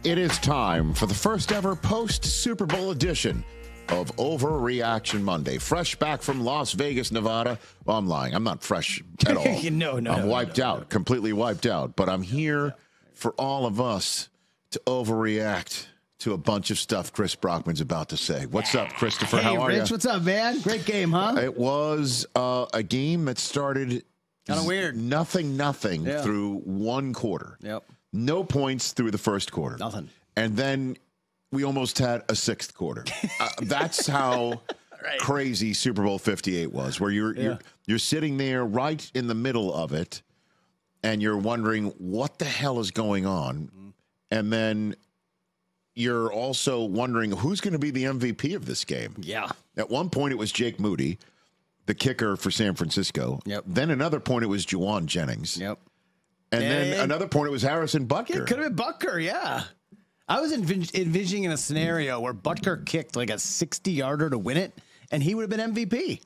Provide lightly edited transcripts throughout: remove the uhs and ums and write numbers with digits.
It is time for the first ever post-Super Bowl edition of Overreaction Monday. Fresh back from Las Vegas, Nevada. Well, I'm lying. I'm not fresh at all. I'm wiped out, completely wiped out. But I'm here for all of us to overreact to a bunch of stuff Chris Brockman's about to say. What's up, Christopher? Hey, how are you? Rich, what's up, man? Great game, huh? It was a game that started kind of weird. Nothing through one quarter. Yep. No points through the first quarter. Nothing. And then we almost had a sixth quarter. That's how crazy Super Bowl 58 was, where you're sitting there right in the middle of it, and you're wondering what the hell is going on. And then you're also wondering who's going to be the MVP of this game. Yeah. At one point, it was Jake Moody, the kicker for San Francisco. Yep. Then another point, it was Juwan Jennings. Yep. And then another point, it was Harrison Butker. It could have been Butker, yeah. I was envisioning a scenario where Butker kicked like a 60-yarder to win it, and he would have been MVP.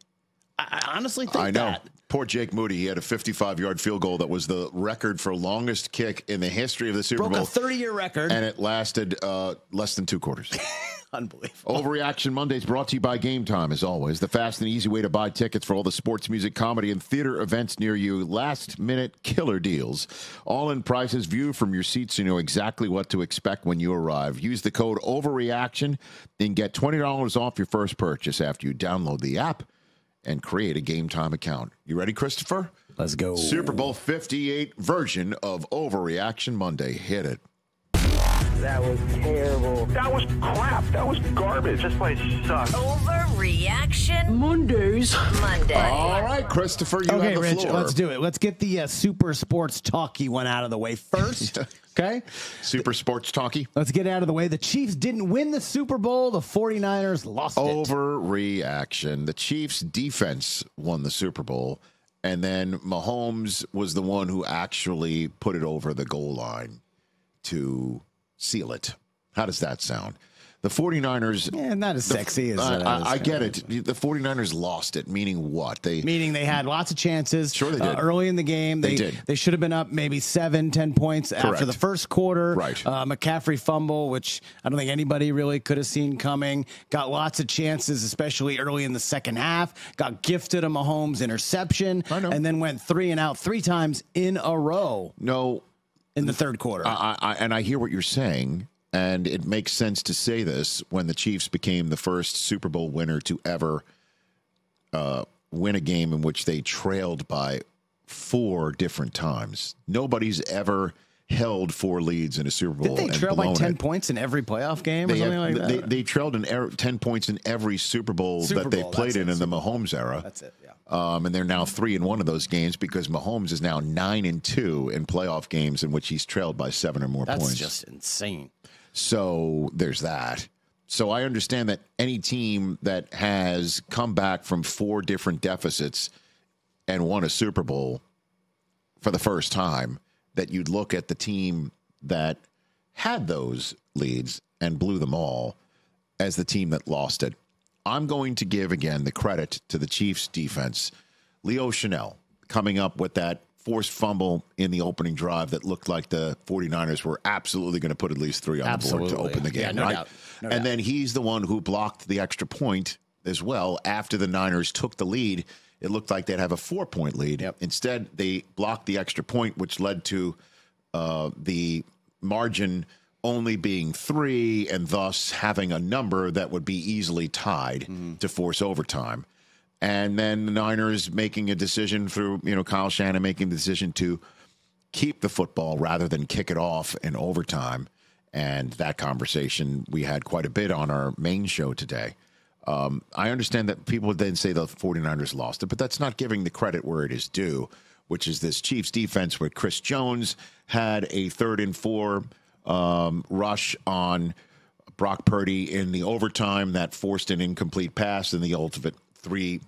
I honestly think that. Poor Jake Moody. He had a 55-yard field goal that was the record for longest kick in the history of the Super Bowl. Broke a 30-year record. And it lasted less than 2 quarters. Unbelievable. Overreaction Monday is brought to you by Game Time, as always. The fast and easy way to buy tickets for all the sports, music, comedy, and theater events near you. Last-minute killer deals. All-in prices, view from your seats, so you know exactly what to expect when you arrive. Use the code OVERREACTION and get $20 off your first purchase after you download the app and create a Game Time account. You ready, Christopher? Let's go. Super Bowl 58 version of Overreaction Monday. Hit it. That was terrible. That was crap. That was garbage. This place sucks. Overreaction Monday. All right, Christopher, you have the Rich, floor. let's do it. Let's get the super sports talky one out of the way first. Okay? Super sports talky. Let's get it out of the way. The Chiefs didn't win the Super Bowl. The 49ers lost it. Overreaction. The Chiefs' defense won the Super Bowl, and then Mahomes was the one who actually put it over the goal line to seal it. How does that sound? The 49ers... Yeah, not as sexy as... I get it. The 49ers lost it, meaning what? Meaning they had lots of chances. Sure they did. Early in the game. They did. They should have been up maybe 7-10 points after the first quarter. Right. McCaffrey fumble, which I don't think anybody really could have seen coming. Got lots of chances, especially early in the second half. Got gifted a Mahomes interception. I know. And then went 3 and out 3 times in a row. No. In the third quarter. I hear what you're saying, and it makes sense to say this when the Chiefs became the first Super Bowl winner to ever win a game in which they trailed by 4 different times. Nobody's ever held 4 leads in a Super Bowl. Did they trail by 10 points in every playoff game or something like that? They trailed in 10 points in every Super Bowl that they played in the Mahomes era. That's it, yeah. And they're now 3-1 of those games because Mahomes is now 9-2 in playoff games in which he's trailed by 7 or more points. That's just insane. So there's that. So I understand that any team that has come back from 4 different deficits and won a Super Bowl for the first time, that you'd look at the team that had those leads and blew them all as the team that lost it. I'm going to give, again, the credit to the Chiefs' defense. Leo Chanel coming up with that forced fumble in the opening drive that looked like the 49ers were absolutely going to put at least 3 on the board to open the game. Yeah, no doubt. No doubt. Then he's the one who blocked the extra point as well. After the Niners took the lead, it looked like they'd have a 4-point lead. Yep. Instead, they blocked the extra point, which led to the margin only being 3 and thus having a number that would be easily tied to force overtime. And then the Niners making a decision through, Kyle Shanahan making the decision to keep the football rather than kick it off in overtime. And that conversation we had quite a bit on our main show today. I understand that people would then say the 49ers lost it, but that's not giving the credit where it is due, which is this Chiefs defense where Chris Jones had a 3rd and 4 rush on Brock Purdy in the overtime that forced an incomplete pass, and the ultimate 3,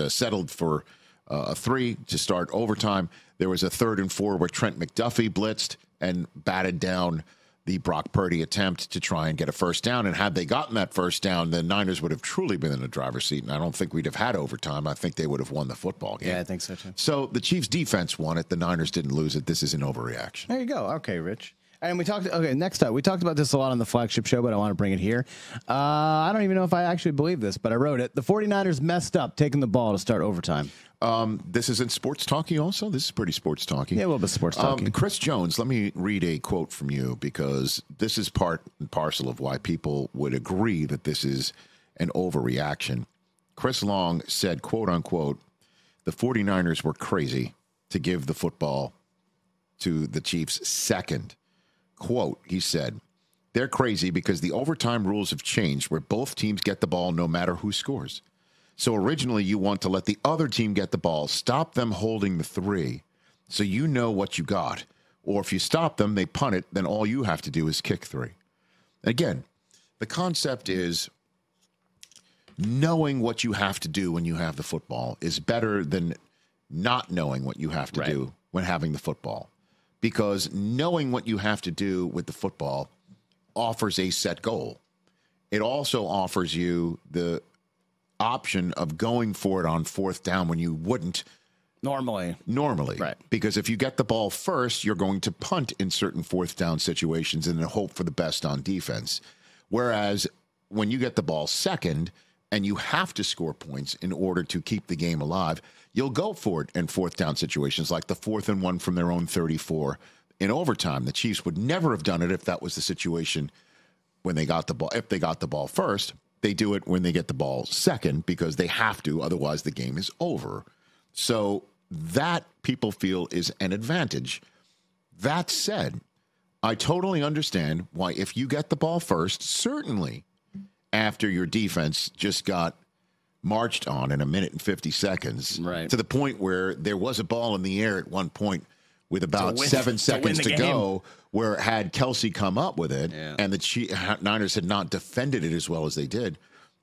settled for a 3 to start overtime. There was a 3rd and 4 where Trent McDuffie blitzed and batted down the Brock Purdy attempt to try and get a first down. And had they gotten that first down, the Niners would have truly been in the driver's seat. And I don't think we'd have had overtime. I think they would have won the football game. Yeah, I think so, too. So the Chiefs' defense won it. The Niners didn't lose it. This is an overreaction. There you go. Okay, Rich. And we talked. Okay, next up, we talked about this a lot on the flagship show, but I want to bring it here. I don't even know if I actually believe this, but I wrote it. The 49ers messed up taking the ball to start overtime. This isn't sports talky also? This is pretty sports talky. Yeah, a little bit sports talky. Chris Jones, let me read a quote from you because this is part and parcel of why people would agree that this is an overreaction. Chris Long said, quote unquote, the 49ers were crazy to give the football to the Chiefs second. Quote, he said, they're crazy because the overtime rules have changed where both teams get the ball no matter who scores. So originally you want to let the other team get the ball, stop them holding the 3 so you know what you got. Or if you stop them, they punt it, then all you have to do is kick 3. Again, the concept is knowing what you have to do when you have the football is better than not knowing what you have to do when having the football. Because knowing what you have to do with the football offers a set goal. It also offers you the option of going for it on 4th down when you wouldn't Normally. Right. Because if you get the ball first, you're going to punt in certain 4th down situations and then hope for the best on defense. Whereas when you get the ball second and you have to score points in order to keep the game alive, you'll go for it in 4th down situations like the 4th and 1 from their own 34 in overtime. The Chiefs would never have done it if that was the situation when they got the ball. If they got the ball first, they do it when they get the ball second because they have to. Otherwise, the game is over. So that people feel is an advantage. That said, I totally understand why if you get the ball first, certainly after your defense just got marched on in 1 minute and 50 seconds to the point where there was a ball in the air at one point with about 7 seconds to go where had Kelce come up with it and the Niners had not defended it as well as they did,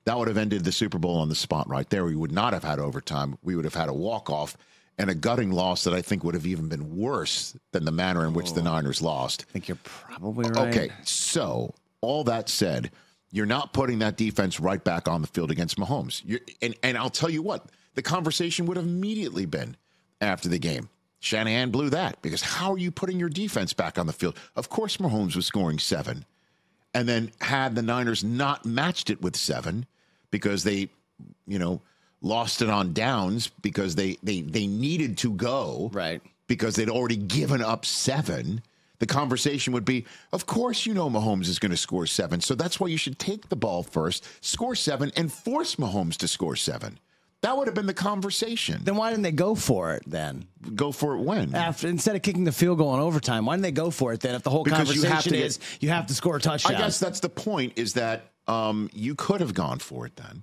that would have ended the Super Bowl on the spot right there. We would not have had overtime. We would have had a walk-off and a gutting loss that I think would have even been worse than the manner in which the Niners lost. I think you're probably right. Okay, so all that said, you're not putting that defense right back on the field against Mahomes. And I'll tell you what, the conversation would have immediately been after the game. Shanahan blew that because how are you putting your defense back on the field? Of course Mahomes was scoring 7. And then had the Niners not matched it with 7 because they, lost it on downs because they needed to go. Right. Because they'd already given up 7. The conversation would be, of course, Mahomes is going to score 7. So that's why you should take the ball first, score 7, and force Mahomes to score 7. That would have been the conversation. Then why didn't they go for it then? Go for it when? Instead of kicking the field goal in overtime, why didn't they go for it then if the whole conversation is you have to score a touchdown? I guess that's the point is that you could have gone for it then.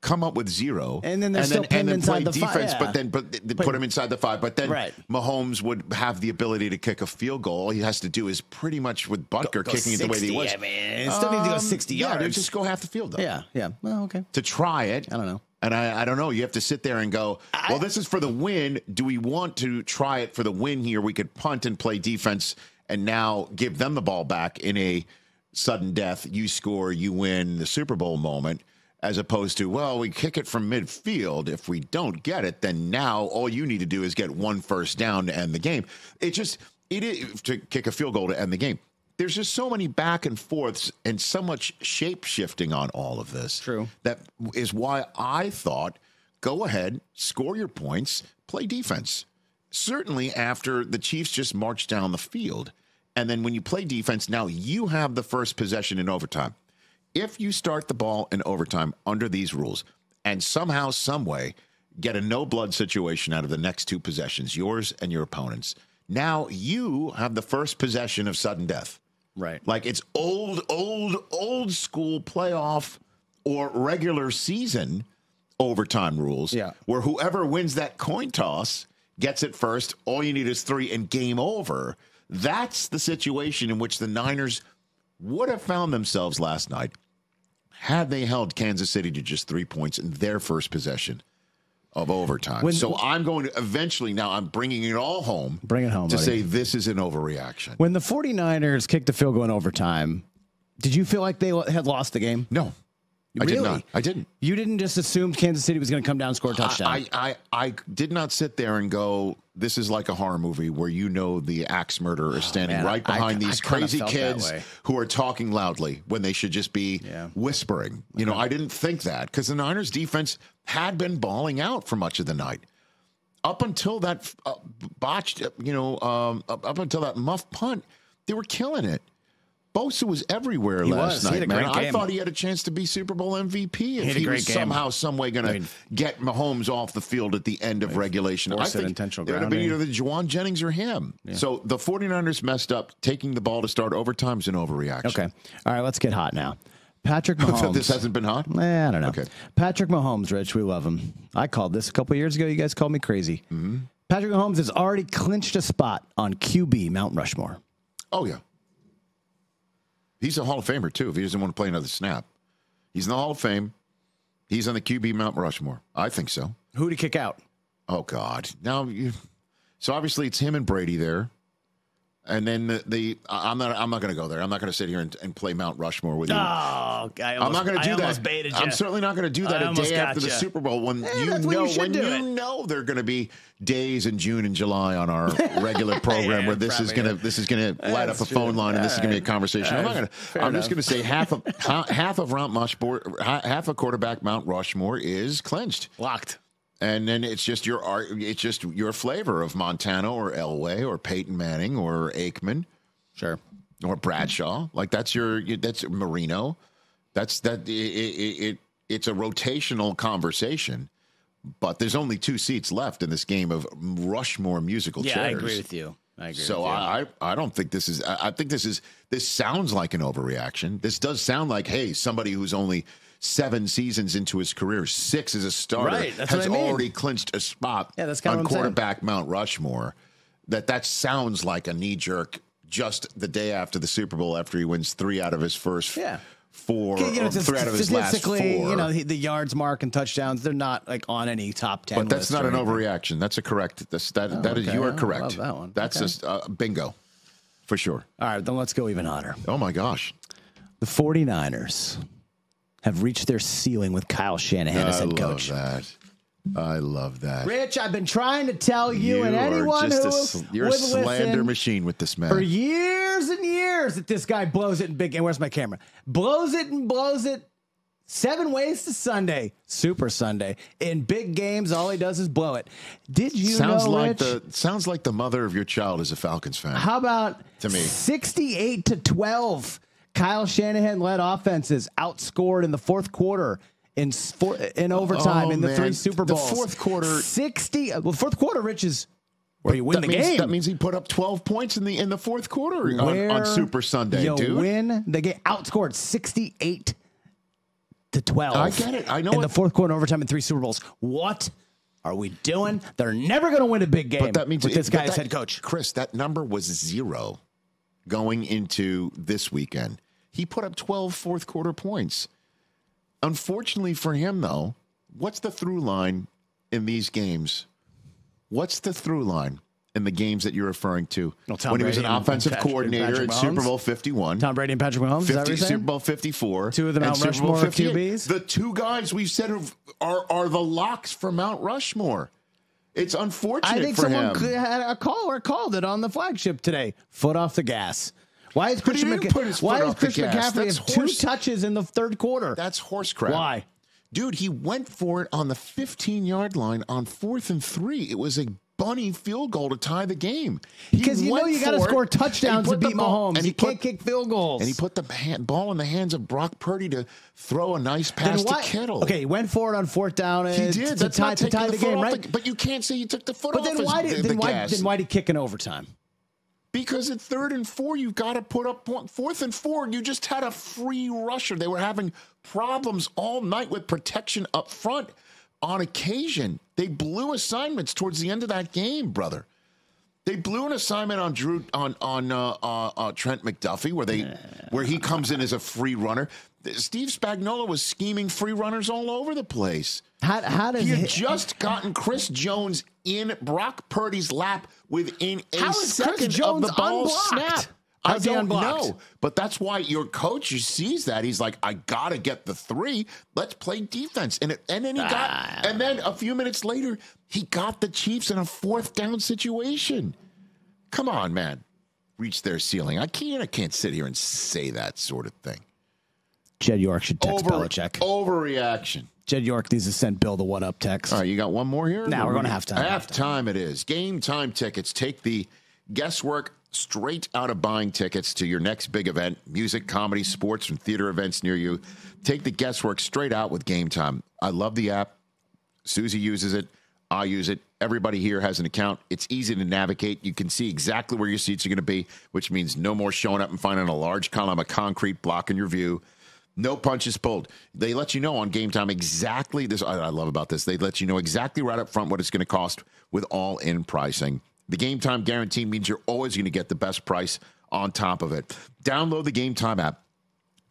Come up with 0, and then they're still pinned inside the defense, 5. But put him inside the 5. But then Mahomes would have the ability to kick a field goal. All he has to do is pretty much with Butker kicking it the way he was. Yeah, man. Still need to go 60 yards. Yeah, just go half the field, though. Yeah. Well, okay. To try it. I don't know. And I don't know. You have to sit there and go, well, this is for the win. Do we want to try it for the win here? We could punt and play defense and now give them the ball back in a sudden death. You score, you win the Super Bowl moment. As opposed to, well, we kick it from midfield. If we don't get it, then now all you need to do is get 1 first down to end the game. It is to kick a field goal to end the game. There's just so many back and forths and so much shape shifting on all of this. True. That is why I thought, go ahead, score your points, play defense. Certainly after the Chiefs just marched down the field. And then when you play defense, now you have the first possession in overtime. If you start the ball in overtime under these rules and somehow, some way, get a no-blood situation out of the next 2 possessions, yours and your opponent's, now you have the first possession of sudden death. Right. Like it's old school playoff or regular season overtime rules where whoever wins that coin toss gets it first. All you need is 3 and game over. That's the situation in which the Niners would have found themselves last night had they held Kansas City to just 3 points in their first possession of overtime. So I'm going to eventually, now I'm bringing it all home. Bring it home, to buddy. say this is an overreaction. When the 49ers kicked the field goal in overtime, did you feel like they had lost the game? No. I Really? did not. I didn't. You didn't just assume Kansas City was going to come down and score a touchdown. I did not sit there and go, this is like a horror movie where the axe murderer is standing right behind these crazy kids who are talking loudly when they should just be whispering. You know, I didn't think that because the Niners defense had been balling out for much of the night. Up until that botched, up until that muff punt, they were killing it. Bosa was everywhere last night, man. I thought he had a chance to be Super Bowl MVP if he was somehow, some way going to get Mahomes off the field at the end of regulation. I think it would have been either Juwan Jennings or him. Yeah. So the 49ers messed up. Taking the ball to start overtime is an overreaction. Okay. All right, let's get hot now. Patrick Mahomes. This hasn't been hot? I don't know. Okay. Patrick Mahomes, Rich, we love him. I called this a couple years ago. You guys called me crazy. Mm-hmm. Patrick Mahomes has already clinched a spot on QB Mount Rushmore. Oh, yeah. He's a Hall of Famer, too, if he doesn't want to play another snap. He's in the Hall of Fame. He's on the QB Mount Rushmore. I think so. Who did he kick out? Oh, God. So obviously it's him and Brady there. And then I'm not going to go there. I'm not going to sit here and play Mount Rushmore with you. Oh, I'm not going to do that. I'm certainly not going to do that a day after the Super Bowl when you know there are going to be days in June and July on our regular program where this is going to light up a phone line and this is going to be a conversation. I'm just going to say half of Mount Rushmore, half of quarterback Mount Rushmore is clinched, locked. And then it's just your flavor of Montana or Elway or Peyton Manning or Aikman, sure, or Bradshaw. Like that's Marino. It's a rotational conversation, but there's only 2 seats left in this game of Rushmore musical chairs. Yeah, I agree with you. I don't think this is. I think this sounds like an overreaction. This does sound like, hey, somebody who's only 7 seasons into his career, 6 as a starter, has already clinched a spot on quarterback Mount Rushmore. That sounds like a knee-jerk just the day after the Super Bowl after he wins 3 out of his first 4, 3 out of his last 4. The yards mark and touchdowns, they're not like on any top 10 But that's not an overreaction. That's a correct. You are correct. I love that one. That's just bingo for sure. All right, then let's go even hotter. Oh, my gosh. The 49ers have reached their ceiling with Kyle Shanahan as head coach. I love that. Rich, I've been trying to tell you and anyone you're a slander machine with this man for years and years that this guy blows it in big game. Where's my camera? Blows it. 7 ways to Sunday, Super Sunday. In big games, all he does is blow it. Did you know, Rich? Sounds like the mother of your child is a Falcons fan. How about to me 68-12? Kyle Shanahan led offenses outscored in the fourth quarter in overtime in the 3 Super Bowls. The fourth quarter, fourth quarter, Rich, is where you win the game. That means he put up 12 points in the fourth quarter on Super Sunday, dude. Win the game, outscored 68-12. I get it. I know in the fourth quarter, overtime in 3 Super Bowls. What are we doing? They're never going to win a big game. But that means with this guy as head coach, Chris. That number was 0. Going into this weekend, he put up 12 fourth quarter points. Unfortunately for him, though, what's the through line in these games? What's the through line in the games that you're referring to? When he was an offensive coordinator at Super Bowl 51. Tom Brady and Patrick Mahomes, is that what you're saying? Super Bowl 54. 2 of the Mount Rushmore of QBs. The 2 guys we said are the locks for Mount Rushmore. It's unfortunate for him. I think someone had a caller called it on the flagship today. Foot off the gas. Why is Christian McCaffrey have 2 touches in the third quarter? That's horse crap. Why? Dude, he went for it on the 15-yard line on 4th and 3. It was a bunny field goal to tie the game. Because you got to score touchdowns to beat Mahomes. And you can't kick field goals. And he put the ball in the hands of Brock Purdy to throw a nice pass to Kittle. Okay, he went for it on 4th down. He did. To tie the game, right? But you can't say he took the foot off the gas. Then why did he kick in overtime? Because at 3rd and 4, you've got to put up 4th and 4. You just had a free rusher. They were having problems all night with protection up front. On occasion, they blew assignments towards the end of that game, brother. They blew an assignment on Trent McDuffie, where he comes in as a free runner. Steve Spagnuolo was scheming free runners all over the place. He had just gotten Chris Jones in Brock Purdy's lap within a second of the ball snap. How's he unblocked? know, but that's why your coach sees that. He's like, I gotta get the 3. Let's play defense, and then a few minutes later, he got the Chiefs in a 4th down situation. Come on, man, reach their ceiling. I can't sit here and say that sort of thing. Jed York should text Belichick. Overreaction. Jed York needs to send Bill the one-up text. All right, you got one more here? Now we're going to halftime. Halftime it is. Game time tickets. Take the guesswork straight out of buying tickets to your next big event, music, comedy, sports, and theater events near you. Take the guesswork straight out with Game Time. I love the app. Susie uses it. I use it. Everybody here has an account. It's easy to navigate. You can see exactly where your seats are going to be, which means no more showing up and finding a large column of concrete blocking your view. No punches pulled. They let you know on Game Time exactly this. I love about this. They let you know exactly right up front what it's going to cost with all-in pricing. The Game Time guarantee means you're always going to get the best price on top of it. Download the Game Time app,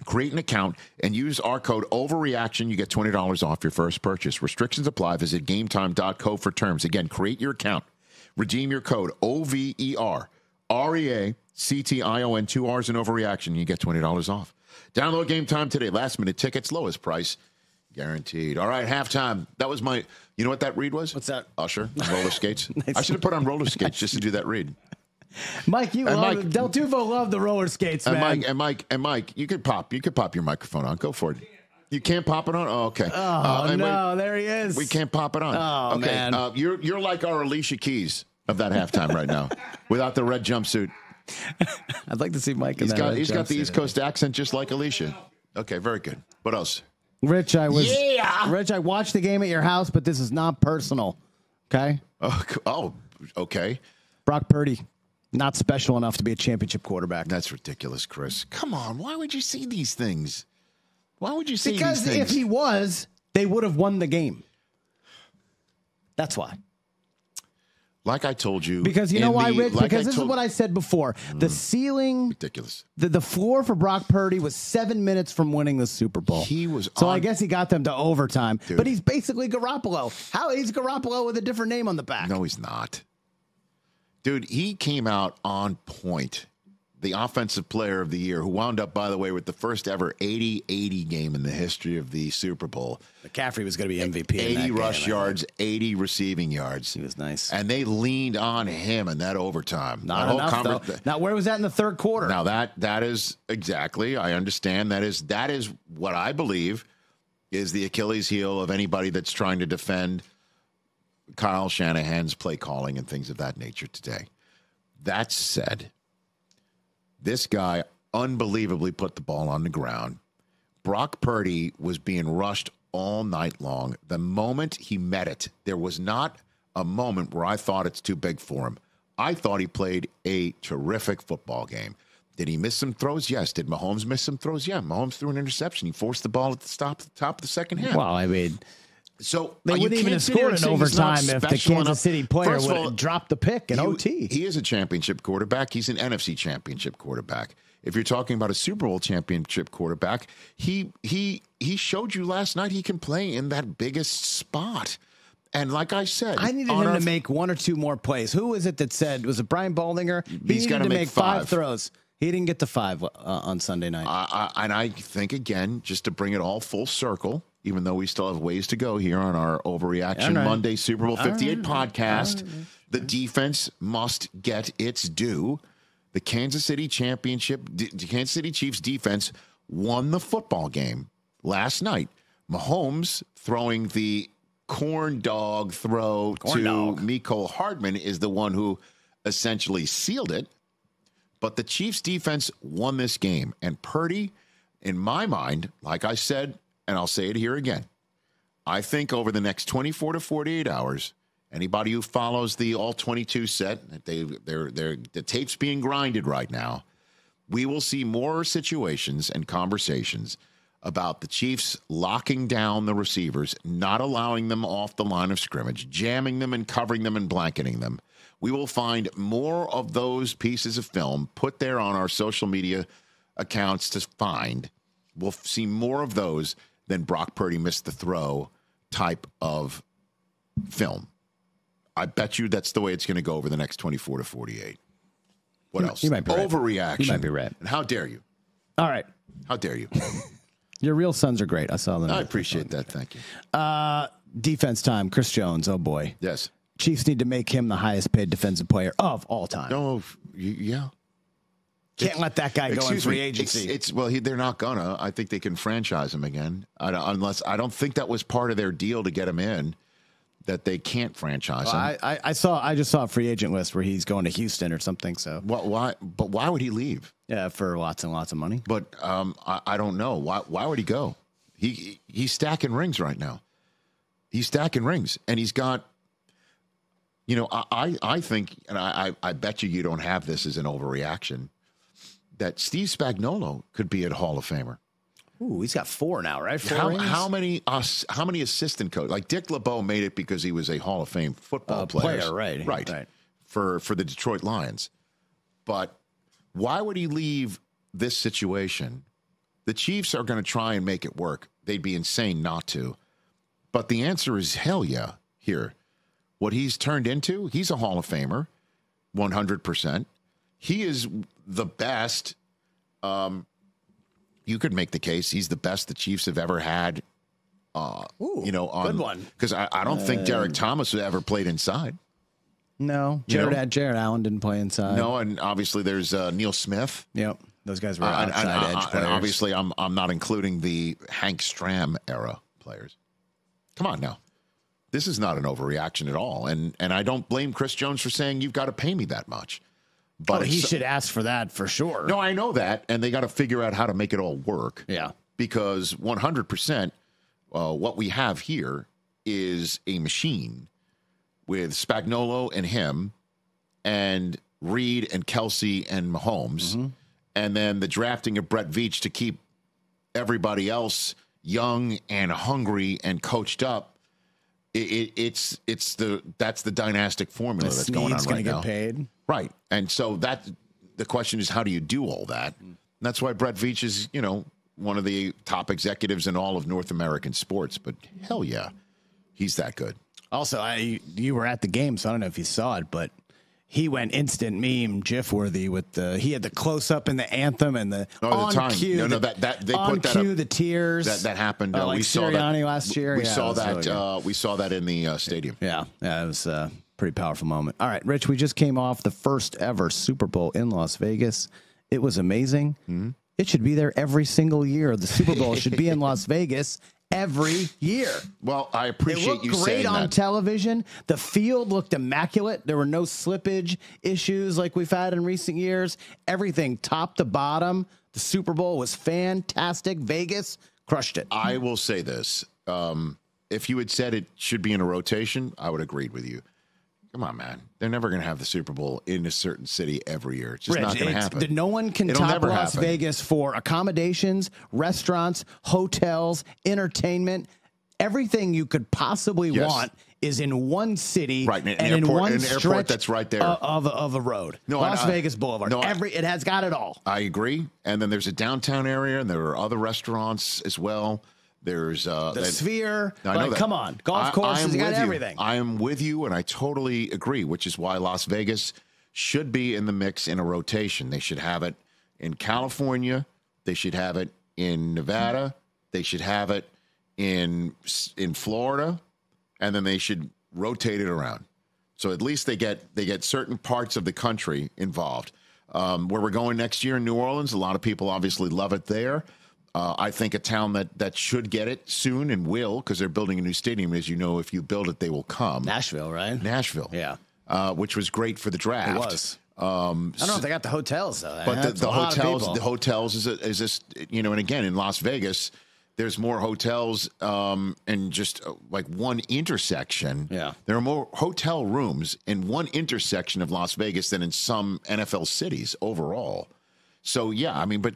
create an account, and use our code OVERREACTION. You get $20 off your first purchase. Restrictions apply. Visit GameTime.co for terms. Again, create your account. Redeem your code OVERREACTION, 2 R's in Overreaction. You get $20 off. Download Game Time today. Last minute tickets, lowest price guaranteed. All right, halftime. That was my, you know what that read was? What's that? Usher, roller skates. Nice. I should have put on roller skates just to do that read. Mike, Del Tufo loved the roller skates, man. And Mike, you could pop your microphone on. Go for it. You can't pop it on? Oh, okay. No, there he is. We can't pop it on. Oh, okay. man. You're like our Alicia Keys of that halftime right now, without the red jumpsuit. I'd like to see Mike. He's got the East Coast accent just like Alicia. Okay, very good. What else? Rich, I watched the game at your house, but this is not personal. Okay. Oh, okay. Brock Purdy, not special enough to be a championship quarterback. That's ridiculous, Chris. Come on. Why would you see these things? Why would you see because these things? If he was, they would have won the game. That's why. Like I told you. Because you know why, Rich? Because this is what I said before. The ceiling. Ridiculous. The floor for Brock Purdy was 7 minutes from winning the Super Bowl. I guess he got them to overtime. Dude. But he's basically Garoppolo. He's Garoppolo with a different name on the back. No, he's not. Dude, he came out on point. The offensive player of the year, who wound up, by the way, with the first ever 80-80 game in the history of the Super Bowl. McCaffrey was going to be MVP. 80 rush yards, 80 receiving yards. He was nice. And they leaned on him in that overtime. Not enough, though. Now, where was that in the third quarter? Now, that is exactly, I understand, that is what I believe is the Achilles heel of anybody that's trying to defend Kyle Shanahan's play calling and things of that nature today. That said, this guy unbelievably put the ball on the ground. Brock Purdy was being rushed all night long. The moment he met it, there was not a moment where I thought it's too big for him. I thought he played a terrific football game. Did he miss some throws? Yes. Did Mahomes miss some throws? Yeah. Mahomes threw an interception. He forced the ball at the top of the second half. Well, I mean, so they wouldn't even have scored in overtime if the Kansas City player would have dropped the pick in OT. He is a championship quarterback. He's an NFC championship quarterback. If you're talking about a Super Bowl championship quarterback, he showed you last night he can play in that biggest spot. And like I said, I needed him to make one or two more plays. Who was it that said, was it Brian Baldinger? He needed to make 5 throws. He didn't get to 5 on Sunday night. And I think, again, just to bring it all full circle, even though we still have ways to go here on our Overreaction Monday Super Bowl 58 podcast, the defense must get its due. The Kansas City Chiefs defense won the football game last night. Mahomes throwing the corn dog throw to Mecole Hardman is the one who essentially sealed it. But the Chiefs defense won this game. And Purdy, in my mind, like I said, and I'll say it here again, I think over the next 24 to 48 hours, anybody who follows the all-22 set, the tape's being grinded right now, we will see more situations and conversations about the Chiefs locking down the receivers, not allowing them off the line of scrimmage, jamming them and covering them and blanketing them. We will find more of those pieces of film put there on our social media accounts to find. We'll see more of those than Brock Purdy missed the throw type of film. I bet you that's the way it's going to go over the next 24 to 48. What else? You might be right. Overreaction. You might be right. And how dare you? All right. How dare you? Your real sons are great. I saw them. I appreciate that. Thank you. Defense time. Chris Jones. Oh, boy. Yes. Chiefs need to make him the highest paid defensive player of all time. No, yeah. Can't let that guy go in free agency. They're not gonna. I think they can franchise him again. Unless I don't think that was part of their deal to get him in. That they can't franchise him. I just saw a free agent list where he's going to Houston or something. So why? But why would he leave? Yeah, for lots and lots of money. But I don't know why would he go? He's stacking rings right now. He's stacking rings, and he's got. You know, I think, and I bet you don't have this as an overreaction, that Steve Spagnuolo could be a Hall of Famer. Ooh, he's got 4 now, right? How many assistant coaches? Like Dick LeBeau made it because he was a Hall of Fame football player. Right. For the Detroit Lions. But why would he leave this situation? The Chiefs are going to try and make it work. They'd be insane not to. But the answer is hell yeah here. What he's turned into, he's a Hall of Famer, 100%. He is the best. You could make the case he's the best the Chiefs have ever had. Good one. Because I don't think Derek Thomas ever played inside. No. Jared Allen didn't play inside. No, and obviously there's Neil Smith. Yep. Those guys were outside edge players. And obviously I'm not including the Hank Stram era players. Come on now. This is not an overreaction at all. And I don't blame Chris Jones for saying you've got to pay me that much. But he should ask for that for sure. No, I know that. And they got to figure out how to make it all work. Yeah. Because 100%, what we have here is a machine with Spagnuolo and him and Reed and Kelce and Mahomes. Mm-hmm. And then the drafting of Brett Veach to keep everybody else young and hungry and coached up. That's the dynastic formula that's going on right now. Get paid. Right. And so the question is, how do you do all that? And that's why Brett Veach is, one of the top executives in all of North American sports. But hell yeah, he's that good. Also, you were at the game, so I don't know if you saw it, but he went instant meme GIF worthy with he had the close up in the anthem and the cue. They put that up. The tears that happened. Like we saw Sirianni that last year. We saw that. Really we saw that in the stadium. Yeah, it was a pretty powerful moment. All right, Rich, we just came off the first ever Super Bowl in Las Vegas. It was amazing. Mm-hmm. It should be there every single year. The Super Bowl should be in Las Vegas every year. Well, I appreciate you saying that. It looked great on television. The field looked immaculate. There were no slippage issues like we've had in recent years. Everything top to bottom. The Super Bowl was fantastic. Vegas crushed it. I will say this. If you had said it should be in a rotation, I would have agreed with you. Come on, man. They're never going to have the Super Bowl in a certain city every year. It's just not going to happen. No one can top Las Vegas for accommodations, restaurants, hotels, entertainment. Everything you could possibly want is in one city, right? And in one airport that's right there of a road. Las Vegas Boulevard. It has got it all. I agree. And then there's a downtown area, and there are other restaurants as well. There's the Sphere. Come on, golf courses. You got everything. I am with you, and I totally agree. Which is why Las Vegas should be in the mix in a rotation. They should have it in California. They should have it in Nevada. They should have it in Florida, and then they should rotate it around. So at least they get certain parts of the country involved. Where we're going next year in New Orleans, a lot of people obviously love it there. I think a town that should get it soon and will, because they're building a new stadium. As you know, if you build it, they will come. Nashville, right? Nashville. Yeah. Which was great for the draft. It was. I don't know if they got the hotels, though. But the hotels is this, and again, in Las Vegas, there's more hotels in just like one intersection. Yeah. There are more hotel rooms in one intersection of Las Vegas than in some NFL cities overall. So, yeah, I mean, but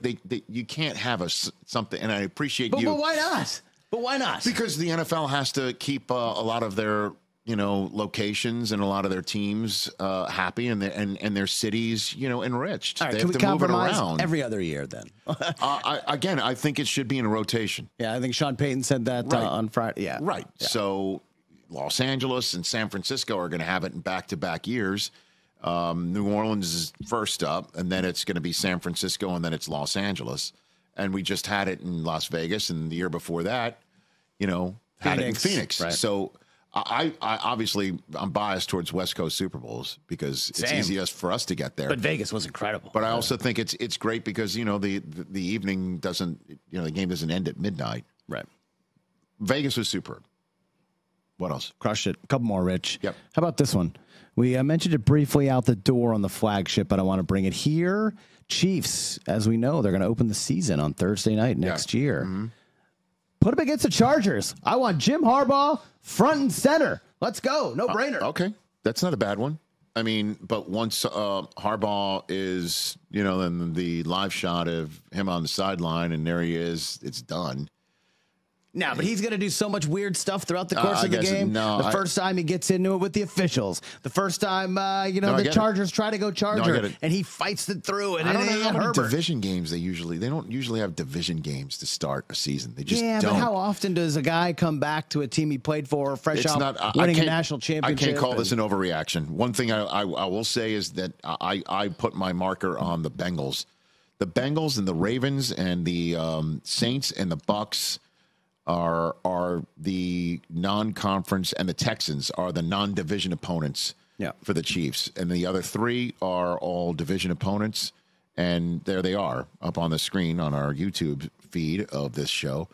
you can't have something, and I appreciate you. But why not? But why not? Because the NFL has to keep a lot of their, locations and a lot of their teams happy and their cities, enriched. All right, they can have we to move it compromise around. Every other year then? I think it should be in a rotation. Yeah, I think Sean Payton said that on Friday. Yeah. Right. Yeah. So Los Angeles and San Francisco are going to have it in back-to-back years. New Orleans is first up, and then it's going to be San Francisco, and then it's Los Angeles. And we just had it in Las Vegas, and the year before that, had it in Phoenix. Right. So I obviously I'm biased towards West Coast Super Bowls because it's easiest for us to get there. But Vegas was incredible. But I also think it's great because the evening doesn't the game doesn't end at midnight. Right. Vegas was superb. What else? Crushed it. A couple more, Rich. Yep. How about this one? We mentioned it briefly out the door on the flagship, but I want to bring it here. Chiefs, as we know, they're going to open the season on Thursday night next year. Mm-hmm. Put them against the Chargers. I want Jim Harbaugh front and center. Let's go. No brainer. Okay. That's not a bad one. I mean, but once Harbaugh is, then the live shot of him on the sideline and there he is, it's done. No, but he's going to do so much weird stuff throughout the course of the game. The first time he gets into it with the officials. The first time, the Chargers try to go Charger, and he fights it through. And I don't know how many division games they don't usually have division games to start a season. They just don't. But how often does a guy come back to a team he played for, winning a national championship? I can't call this an overreaction. One thing I will say is that I put my marker on the Bengals. The Bengals and the Ravens and the Saints and the Bucks are the non-conference, and the Texans are the non-division opponents for the Chiefs. And the other three are all division opponents. And there they are up on the screen on our YouTube feed of this show.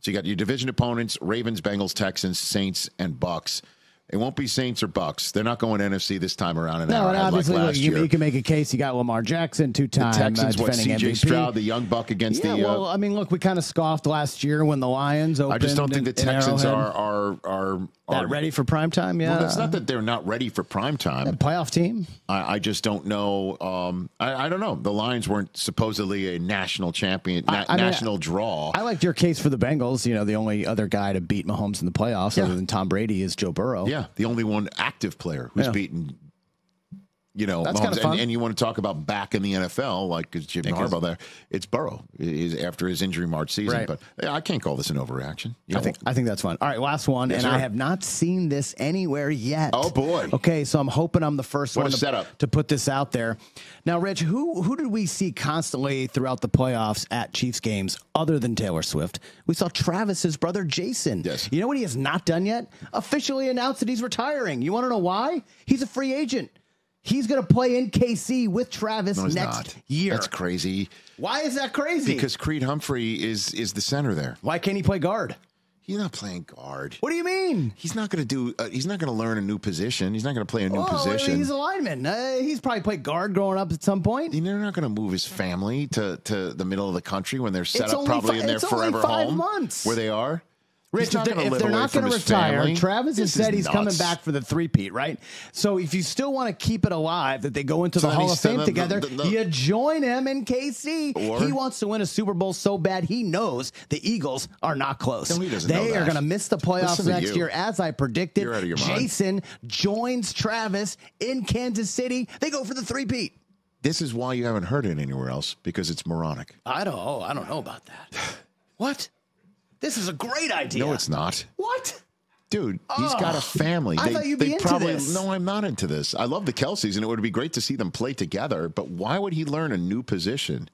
So you got your division opponents, Ravens, Bengals, Texans, Saints, and Bucks. It won't be Saints or Bucks. They're not going NFC this time around. And obviously, you can make a case. You got Lamar Jackson, two-time Texans, defending C.J. MVP. Stroud, the young buck against the. Well, I mean, look, we kind of scoffed last year when the Lions opened. I just don't think the Texans are ready for prime time. Yeah, well, it's not that they're not ready for prime time. A playoff team. I just don't know. I don't know. The Lions weren't supposedly a national champion, national draw. I liked your case for the Bengals. The only other guy to beat Mahomes in the playoffs other than Tom Brady is Joe Burrow. Yeah, the only one active player who's beaten. That's Mahomes. Kind of fun. And you want to talk about back in the NFL, like Jim Harbaugh there, it's Burrow after his injury March season. Right. But I can't call this an overreaction. I think that's fun. All right, last one. Yes, and sir. I have not seen this anywhere yet. Oh, boy. Okay, so I'm hoping I'm the first one to put this out there. Now, Rich, who did we see constantly throughout the playoffs at Chiefs games other than Taylor Swift? We saw Travis's brother, Jason. Yes. You know what he has not done yet? Officially announced that he's retiring. You want to know why? He's a free agent. He's going to play in KC with Travis next year. That's crazy. Why is that crazy? Because Creed Humphrey is the center there. Why can't he play guard? He's not playing guard. What do you mean? He's not going to do. He's not going to learn a new position. He's not going to play a new position. He's a lineman. He's probably played guard growing up at some point. They're not going to move his family to the middle of the country when they're set up probably in their forever home months. Where they are. Rich, if they're not going to retire, family. Travis has said he's coming back for the three-peat, right? So if you still want to keep it alive, that they go into the Hall of Fame together, you join him in KC. He wants to win a Super Bowl so bad he knows the Eagles are not close. No, he doesn't know they are going to miss the playoffs next year, as I predicted. You're out of your mind. Jason joins Travis in Kansas City. They go for the three-peat. This is why you haven't heard it anywhere else, because it's moronic. I don't know about that. What? This is a great idea. No, it's not. What? Dude, he's got a family. I thought you'd be into this. No, I'm not into this. I love the Kelces, and it would be great to see them play together, but why would he learn a new position?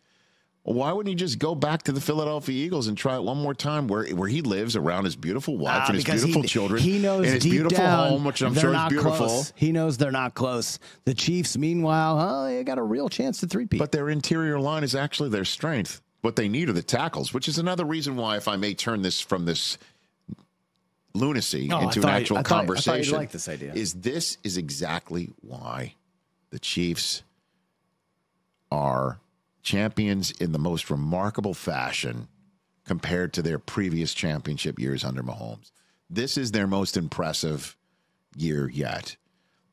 Why wouldn't he just go back to the Philadelphia Eagles and try it one more time where he lives around his beautiful wife and his beautiful children? He knows and his deep beautiful down home, which I'm sure is beautiful. Close. He knows they're not close. The Chiefs, meanwhile, they got a real chance to three-peat. But their interior line is actually their strength. What they need are the tackles, which is another reason why, if I may turn this from this lunacy into an actual conversation, I thought you'd like this idea. This is exactly why the Chiefs are champions in the most remarkable fashion compared to their previous championship years under Mahomes. This is their most impressive year yet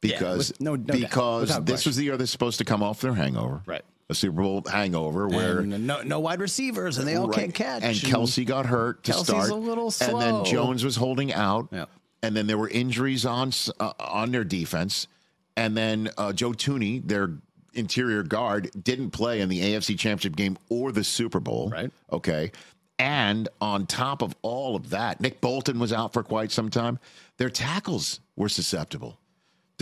because this was the year they're supposed to come off their hangover. Right. A Super Bowl hangover where and no wide receivers and they all can't catch. And Kelce got hurt to start. A little slow. And then Jones was holding out. Yeah. And then there were injuries on their defense. And then Joe Thuney, their interior guard, didn't play in the AFC Championship game or the Super Bowl. Right. Okay. And on top of all of that, Nick Bolton was out for quite some time. Their tackles were susceptible.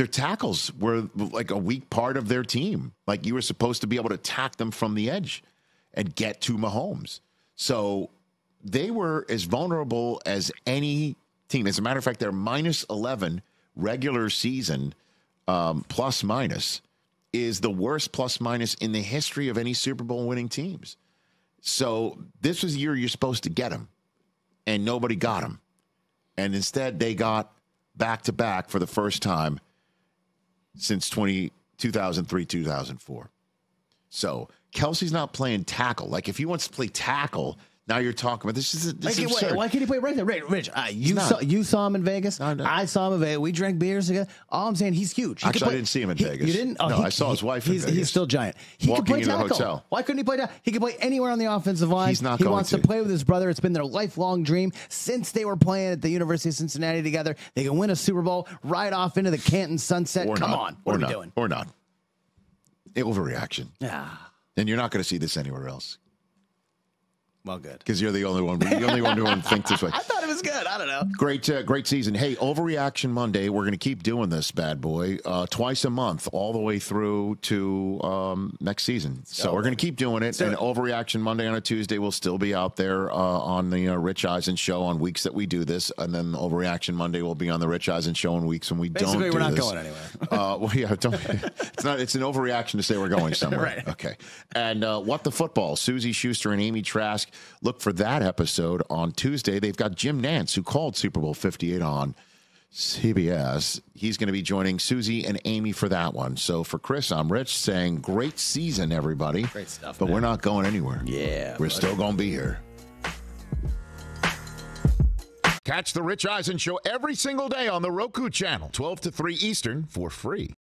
their tackles were like a weak part of their team. Like you were supposed to be able to attack them from the edge and get to Mahomes. So they were as vulnerable as any team. As a matter of fact, they're minus 11 regular season plus minus is the worst plus minus in the history of any Super Bowl winning teams. So this was the year you're supposed to get them, and nobody got them. And instead, they got back-to-back for the first time since 2003, 2004. So Kelce's not playing tackle. Like, if he wants to play tackle, now you're talking about this. Is absurd. Why can't he play right there? Rich, you saw him in Vegas. No. I saw him in Vegas. We drank beers together. All I'm saying, he's huge. Actually, I didn't see him in Vegas. You didn't? I saw his wife in Vegas. He's still giant. He Walking can play into the tackle. hotel. Why couldn't he play tackle? He can play anywhere on the offensive line. He's not he going wants to play with his brother. It's been their lifelong dream since they were playing at the University of Cincinnati together. They can win a Super Bowl right off into the Canton sunset. Come on. What are we doing? Or not. Overreaction. Yeah. And you're not going to see this anywhere else. Well, good. Because you're the only one who thinks this way. I thought it was good. I don't know. Great season. Hey, Overreaction Monday. We're going to keep doing this bad boy twice a month, all the way through to next season. So we're going to keep doing it. And Overreaction Monday on a Tuesday will still be out there on the Rich Eisen Show on weeks that we do this, and then Overreaction Monday will be on the Rich Eisen Show on weeks when we don't do this. Basically, we're not going anywhere. Well, yeah, it's an overreaction to say we're going somewhere. Right. Okay. And What the Football? Susie Schuster and Amy Trask. Look for that episode on Tuesday. They've got Jim Nantz, who called Super Bowl 58 on CBS. He's going to be joining Susie and Amy for that one. So for Chris, I'm Rich saying great season, everybody. Great stuff, But man. We're not going anywhere. Yeah. We're still going to be here. Catch the Rich Eisen Show every single day on the Roku channel, 12 to 3 Eastern, for free.